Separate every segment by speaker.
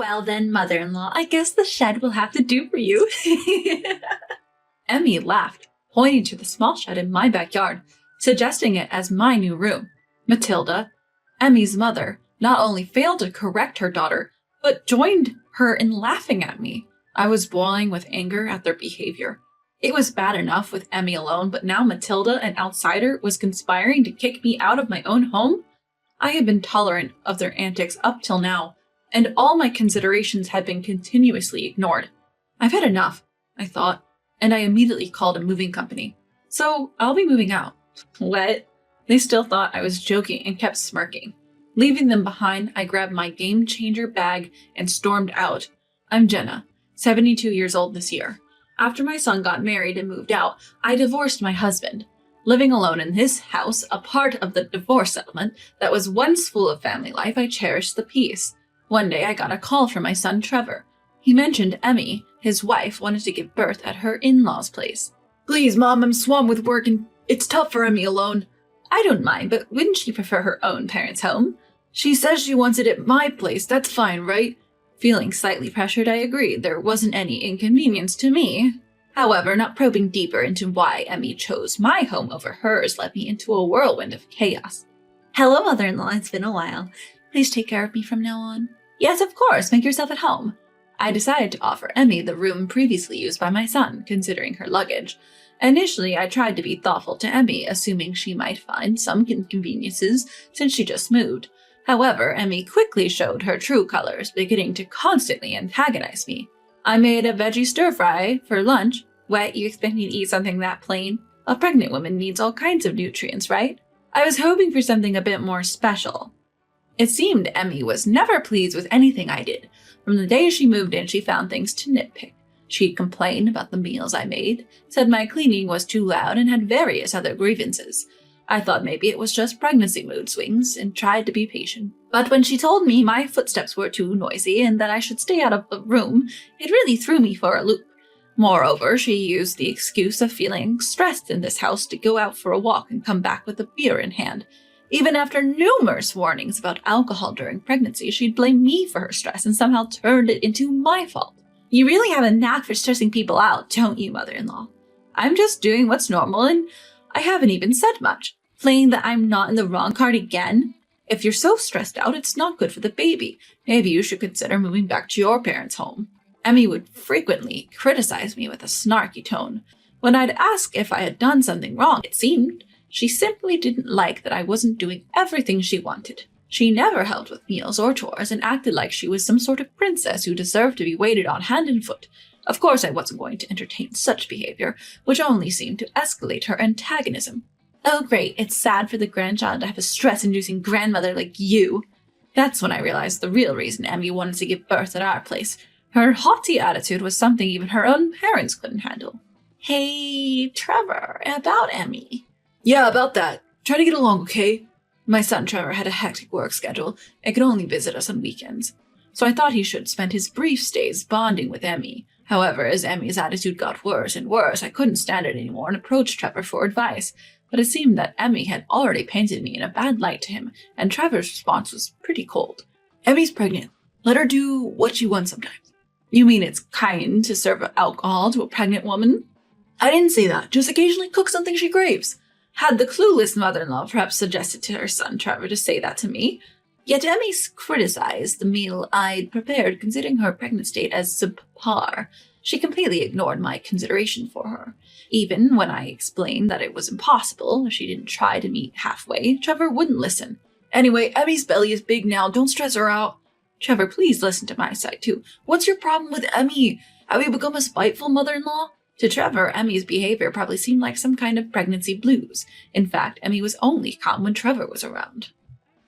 Speaker 1: Well then, mother-in-law, I guess the shed will have to do for you. Emmy laughed, pointing to the small shed in my backyard, suggesting it as my new room. Matilda, Emmy's mother, not only failed to correct her daughter, but joined her in laughing at me. I was boiling with anger at their behavior. It was bad enough with Emmy alone, but now Matilda, an outsider, was conspiring to kick me out of my own home? I had been tolerant of their antics up till now, and all my considerations had been continuously ignored. I've had enough, I thought, and I immediately called a moving company. So I'll be moving out. What? They still thought I was joking and kept smirking. Leaving them behind, I grabbed my game changer bag and stormed out. I'm Jenna, 72 years old this year. After my son got married and moved out, I divorced my husband. Living alone in this house, a part of the divorce settlement that was once full of family life, I cherished the peace. One day I got a call from my son Trevor. He mentioned Emmy, his wife, wanted to give birth at her in-laws' place. Please, Mom, I'm swamped with work and it's tough for Emmy alone. I don't mind, but wouldn't she prefer her own parents' home? She says she wants it at my place, that's fine, right? Feeling slightly pressured, I agreed. There wasn't any inconvenience to me. However, not probing deeper into why Emmy chose my home over hers led me into a whirlwind of chaos. Hello, mother-in-law, it's been a while. Please take care of me from now on. Yes, of course, make yourself at home. I decided to offer Emmy the room previously used by my son, considering her luggage. Initially, I tried to be thoughtful to Emmy, assuming she might find some inconveniences since she just moved. However, Emmy quickly showed her true colors, beginning to constantly antagonize me. I made a veggie stir-fry for lunch. What, you expect me to eat something that plain? A pregnant woman needs all kinds of nutrients, right? I was hoping for something a bit more special. It seemed Emmy was never pleased with anything I did. From the day she moved in, she found things to nitpick. She complained about the meals I made, said my cleaning was too loud, and had various other grievances. I thought maybe it was just pregnancy mood swings and tried to be patient. But when she told me my footsteps were too noisy and that I should stay out of the room, it really threw me for a loop. Moreover, she used the excuse of feeling stressed in this house to go out for a walk and come back with a beer in hand. Even after numerous warnings about alcohol during pregnancy, she'd blame me for her stress and somehow turned it into my fault. You really have a knack for stressing people out, don't you, mother-in-law? I'm just doing what's normal and I haven't even said much. Playing that I'm not in the wrong card again? If you're so stressed out, it's not good for the baby. Maybe you should consider moving back to your parents' home. Emmy would frequently criticize me with a snarky tone. When I'd ask if I had done something wrong, it seemed she simply didn't like that I wasn't doing everything she wanted. She never helped with meals or chores and acted like she was some sort of princess who deserved to be waited on hand and foot. Of course, I wasn't going to entertain such behavior, which only seemed to escalate her antagonism. Oh great, it's sad for the grandchild to have a stress-inducing grandmother like you. That's when I realized the real reason Emmy wanted to give birth at our place. Her haughty attitude was something even her own parents couldn't handle. Hey, Trevor, about Emmy. Yeah, about that. Try to get along, okay? My son Trevor had a hectic work schedule and could only visit us on weekends. So I thought he should spend his brief stays bonding with Emmy. However, as Emmy's attitude got worse and worse, I couldn't stand it anymore and approached Trevor for advice. But it seemed that Emmy had already painted me in a bad light to him, and Trevor's response was pretty cold. Emmy's pregnant. Let her do what she wants sometimes. You mean it's kind to serve alcohol to a pregnant woman? I didn't say that. Just occasionally cook something she craves. Had the clueless mother-in-law perhaps suggested to her son Trevor to say that to me? Yet Emmy criticized the meal I'd prepared, considering her pregnant state as subpar. She completely ignored my consideration for her. Even when I explained that it was impossible if she didn't try to meet halfway, Trevor wouldn't listen. Anyway, Emmy's belly is big now. Don't stress her out. Trevor, please listen to my side too. What's your problem with Emmy? Have you become a spiteful mother-in-law? To Trevor, Emmy's behavior probably seemed like some kind of pregnancy blues. In fact, Emmy was only calm when Trevor was around.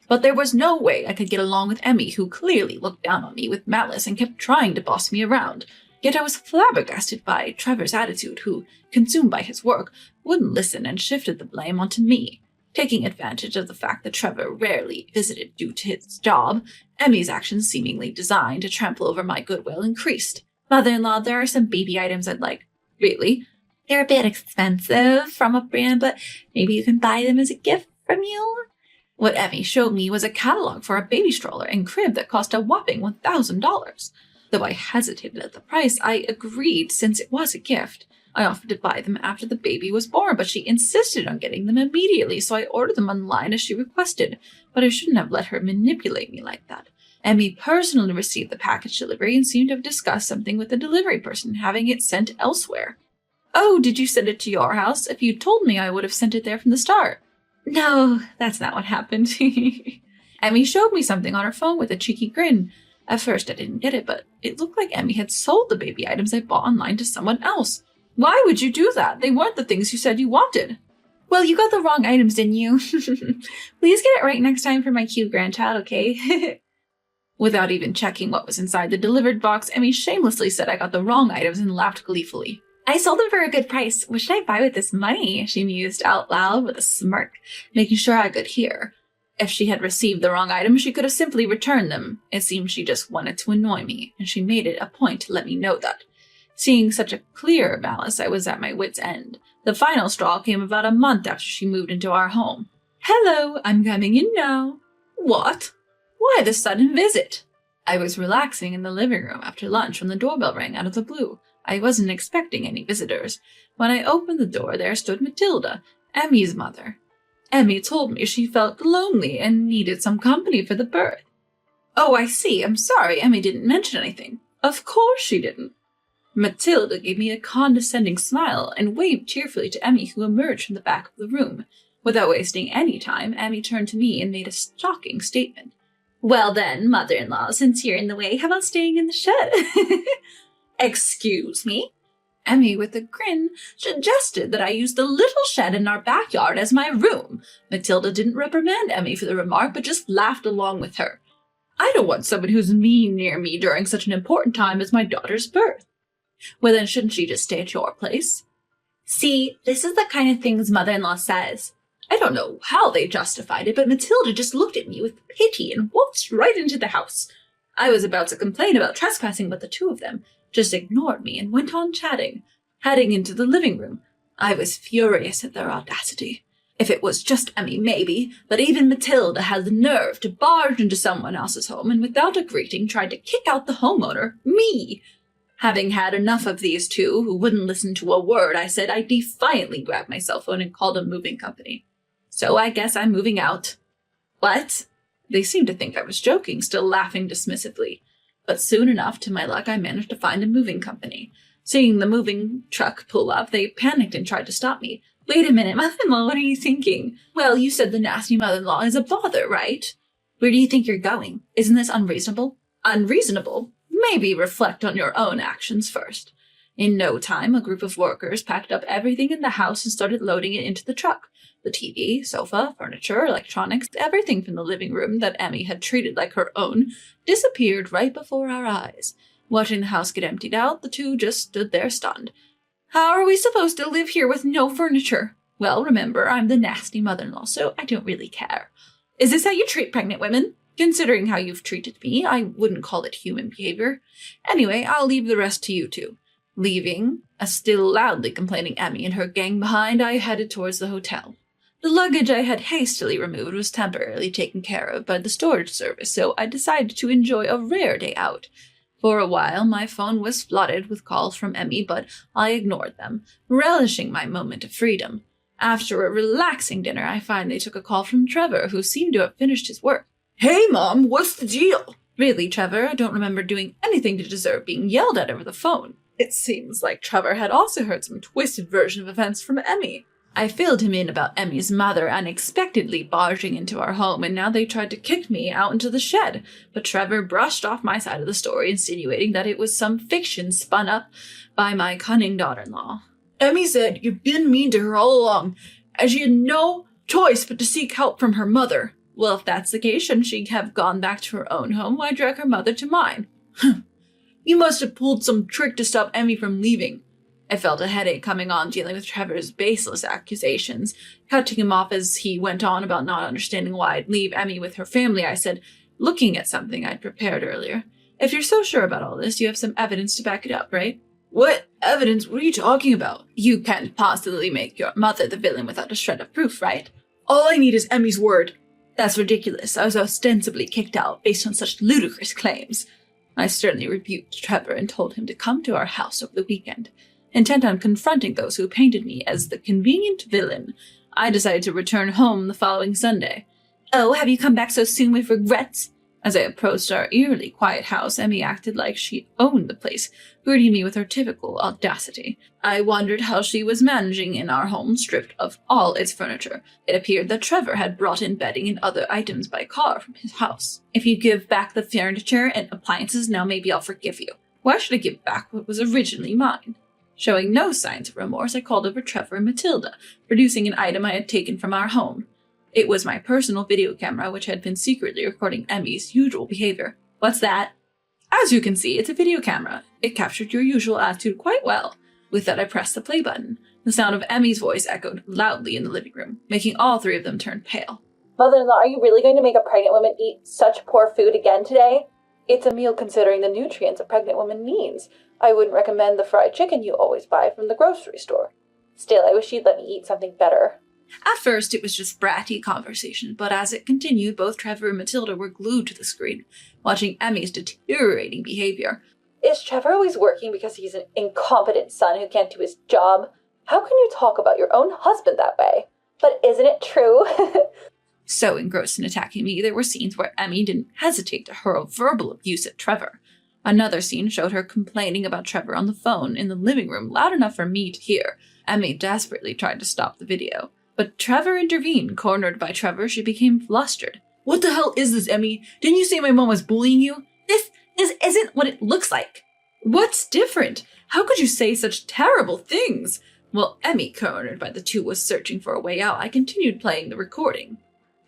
Speaker 1: But there was no way I could get along with Emmy, who clearly looked down on me with malice and kept trying to boss me around. Yet I was flabbergasted by Trevor's attitude, who, consumed by his work, wouldn't listen and shifted the blame onto me. Taking advantage of the fact that Trevor rarely visited due to his job, Emmy's actions, seemingly designed to trample over my goodwill, increased. Mother-in-law, there are some baby items I'd like. Really? They're a bit expensive from a brand, but maybe you can buy them as a gift from you? What Emmy showed me was a catalog for a baby stroller and crib that cost a whopping $1,000. Though I hesitated at the price, I agreed since it was a gift. I offered to buy them after the baby was born, but she insisted on getting them immediately, so I ordered them online as she requested. But I shouldn't have let her manipulate me like that. Emmy personally received the package delivery and seemed to have discussed something with the delivery person, having it sent elsewhere. Oh, did you send it to your house? If you'd told me, I would have sent it there from the start. No, that's not what happened. Emmy showed me something on her phone with a cheeky grin. At first, I didn't get it, but it looked like Emmy had sold the baby items I bought online to someone else. Why would you do that? They weren't the things you said you wanted. Well, you got the wrong items, didn't you? Please get it right next time for my cute grandchild, okay? Without even checking what was inside the delivered box, Emmy shamelessly said I got the wrong items and laughed gleefully. I sold them for a good price. What should I buy with this money? She mused out loud with a smirk, making sure I could hear. If she had received the wrong items, she could have simply returned them. It seemed she just wanted to annoy me, and she made it a point to let me know that. Seeing such a clear malice, I was at my wit's end. The final straw came about a month after she moved into our home. Hello, I'm coming in now. What? Why the sudden visit? I was relaxing in the living room after lunch when the doorbell rang out of the blue. I wasn't expecting any visitors. When I opened the door, there stood Matilda, Emmy's mother. Emmy told me she felt lonely and needed some company for the birth. Oh, I see. I'm sorry. Emmy didn't mention anything. Of course she didn't. Matilda gave me a condescending smile and waved cheerfully to Emmy, who emerged from the back of the room. Without wasting any time, Emmy turned to me and made a shocking statement. Well then, mother-in-law, since you're in the way, how about staying in the shed? Excuse me? Emmy, with a grin, suggested that I use the little shed in our backyard as my room. Matilda didn't reprimand Emmy for the remark, but just laughed along with her. I don't want someone who's mean near me during such an important time as my daughter's birth. Well, then shouldn't she just stay at your place? See, this is the kind of things mother-in-law says. I don't know how they justified it, but Matilda just looked at me with pity and waltzed right into the house. I was about to complain about trespassing, but the two of them just ignored me and went on chatting. Heading into the living room, I was furious at their audacity. If it was just Emmy, maybe, but even Matilda had the nerve to barge into someone else's home and without a greeting tried to kick out the homeowner, me. Having had enough of these two who wouldn't listen to a word I said, I defiantly grabbed my cell phone and called a moving company. So I guess I'm moving out. What? They seemed to think I was joking, still laughing dismissively. But soon enough, to my luck, I managed to find a moving company. Seeing the moving truck pull up, they panicked and tried to stop me. Wait a minute, mother-in-law, what are you thinking? Well, you said the nasty mother-in-law is a bother, right? Where do you think you're going? Isn't this unreasonable? Unreasonable? Maybe reflect on your own actions first. In no time, a group of workers packed up everything in the house and started loading it into the truck. The TV, sofa, furniture, electronics, everything from the living room that Emmy had treated like her own, disappeared right before our eyes. Watching the house get emptied out, the two just stood there stunned. How are we supposed to live here with no furniture? Well, remember, I'm the nasty mother-in-law, so I don't really care. Is this how you treat pregnant women? Considering how you've treated me, I wouldn't call it human behavior. Anyway, I'll leave the rest to you two. Leaving a still loudly complaining Emmy and her gang behind, I headed towards the hotel. The luggage I had hastily removed was temporarily taken care of by the storage service, so I decided to enjoy a rare day out. For a while, my phone was flooded with calls from Emmy, but I ignored them, relishing my moment of freedom. After a relaxing dinner, I finally took a call from Trevor, who seemed to have finished his work. Hey, Mom, what's the deal? Really, Trevor, I don't remember doing anything to deserve being yelled at over the phone. It seems like Trevor had also heard some twisted version of events from Emmy. I filled him in about Emmy's mother unexpectedly barging into our home, and now they tried to kick me out into the shed. But Trevor brushed off my side of the story, insinuating that it was some fiction spun up by my cunning daughter-in-law. Emmy said you'd been mean to her all along, and she had no choice but to seek help from her mother. Well, if that's the case, shouldn't she have gone back to her own home? Why drag her mother to mine? You must have pulled some trick to stop Emmy from leaving. I felt a headache coming on dealing with Trevor's baseless accusations. Cutting him off as he went on about not understanding why I'd leave Emmy with her family, I said, looking at something I'd prepared earlier. If you're so sure about all this, you have some evidence to back it up, right? What evidence? What are you talking about? You can't possibly make your mother the villain without a shred of proof, right? All I need is Emmy's word. That's ridiculous. I was ostensibly kicked out based on such ludicrous claims. I sternly rebuked Trevor and told him to come to our house over the weekend. Intent on confronting those who painted me as the convenient villain, I decided to return home the following Sunday. Oh, have you come back so soon with regrets? As I approached our eerily quiet house, Emmy acted like she owned the place, greeting me with her typical audacity. I wondered how she was managing in our home stripped of all its furniture. It appeared that Trevor had brought in bedding and other items by car from his house. If you give back the furniture and appliances, now maybe I'll forgive you. Why should I give back what was originally mine? Showing no signs of remorse, I called over Trevor and Matilda, producing an item I had taken from our home. It was my personal video camera, which had been secretly recording Emmy's usual behavior. What's that? As you can see, it's a video camera. It captured your usual attitude quite well. With that, I pressed the play button. The sound of Emmy's voice echoed loudly in the living room, making all three of them turn pale.
Speaker 2: Mother-in-law, are you really going to make a pregnant woman eat such poor food again today? It's a meal considering the nutrients a pregnant woman needs. I wouldn't recommend the fried chicken you always buy from the grocery store. Still, I wish you'd let me eat something better.
Speaker 1: At first, it was just bratty conversation, but as it continued, both Trevor and Matilda were glued to the screen, watching Emmy's deteriorating behavior.
Speaker 2: Is Trevor always working because he's an incompetent son who can't do his job? How can you talk about your own husband that way? But isn't it true?
Speaker 1: So engrossed in attacking me, there were scenes where Emmy didn't hesitate to hurl verbal abuse at Trevor. Another scene showed her complaining about Trevor on the phone in the living room, loud enough for me to hear. Emmy desperately tried to stop the video. But Trevor intervened. Cornered by Trevor, she became flustered. What the hell is this, Emmy? Didn't you say my mom was bullying you? This isn't what it looks like. What's different? How could you say such terrible things? While Emmy, cornered by the two, was searching for a way out, I continued playing the recording.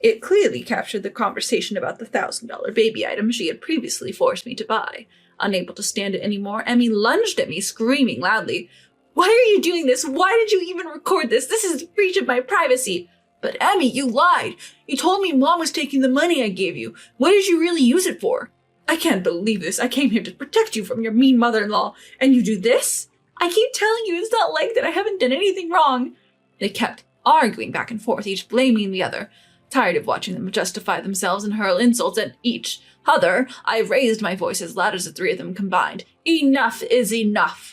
Speaker 1: It clearly captured the conversation about the $1,000 baby item she had previously forced me to buy. Unable to stand it anymore, Emmy lunged at me, screaming loudly, "Why are you doing this? Why did you even record this? This is a breach of my privacy." "But Emmy, you lied. You told me Mom was taking the money I gave you. What did you really use it for?" "I can't believe this. I came here to protect you from your mean mother-in-law, and you do this?" "I keep telling you it's not like that. I haven't done anything wrong." They kept arguing back and forth, each blaming the other. Tired of watching them justify themselves and hurl insults at each other, I raised my voice as loud as the three of them combined. "Enough is enough."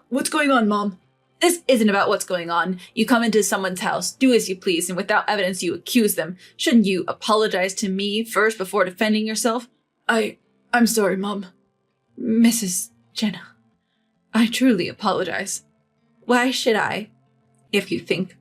Speaker 1: What's going on, Mom?" "This isn't about what's going on. You come into someone's house, do as you please, and without evidence you accuse them. Shouldn't you apologize to me first before defending yourself?" I'm sorry, Mom. Mrs. Jenna, I truly apologize. Why should I? If you think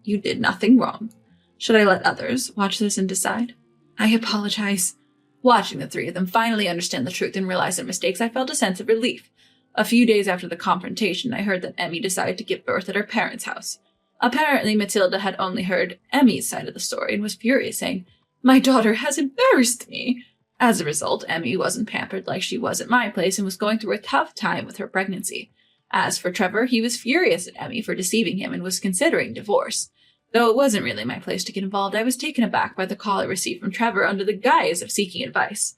Speaker 1: you did nothing wrong, should I let others watch this and decide? I apologize. Watching the three of them finally understand the truth and realize their mistakes, I felt a sense of relief. A few days after the confrontation, I heard that Emmy decided to give birth at her parents' house. Apparently, Matilda had only heard Emmy's side of the story and was furious, saying, "My daughter has embarrassed me." As a result, Emmy wasn't pampered like she was at my place and was going through a tough time with her pregnancy. As for Trevor, he was furious at Emmy for deceiving him and was considering divorce. Though it wasn't really my place to get involved, I was taken aback by the call I received from Trevor under the guise of seeking advice.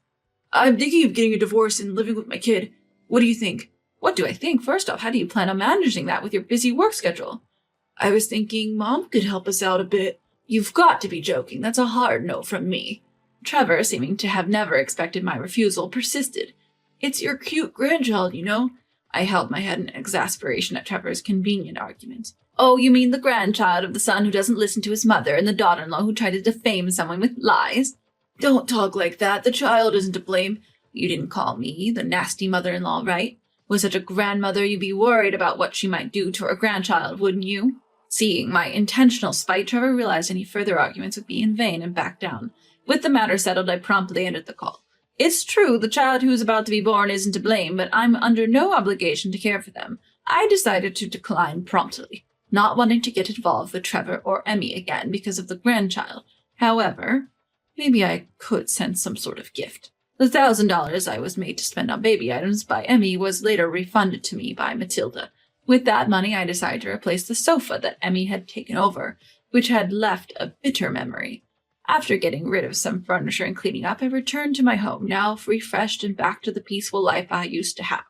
Speaker 1: "I'm thinking of getting a divorce and living with my kid. What do you think?" "What do I think? First off, how do you plan on managing that with your busy work schedule?" "I was thinking Mom could help us out a bit." "You've got to be joking. That's a hard no from me." Trevor, seeming to have never expected my refusal, persisted. "It's your cute grandchild, you know." I held my head in exasperation at Trevor's convenient argument. "Oh, you mean the grandchild of the son who doesn't listen to his mother and the daughter-in-law who tried to defame someone with lies?" "Don't talk like that. The child isn't to blame." "You didn't call me the nasty mother-in-law, right? With such a grandmother, you'd be worried about what she might do to her grandchild, wouldn't you?" Seeing my intentional spite, Trevor realized any further arguments would be in vain and backed down. With the matter settled, I promptly ended the call. "It's true, the child who is about to be born isn't to blame, but I'm under no obligation to care for them." I decided to decline promptly, not wanting to get involved with Trevor or Emmy again because of the grandchild. However, maybe I could send some sort of gift. The $1,000 I was made to spend on baby items by Emmy was later refunded to me by Matilda. With that money, I decided to replace the sofa that Emmy had taken over, which had left a bitter memory. After getting rid of some furniture and cleaning up, I returned to my home, now refreshed and back to the peaceful life I used to have.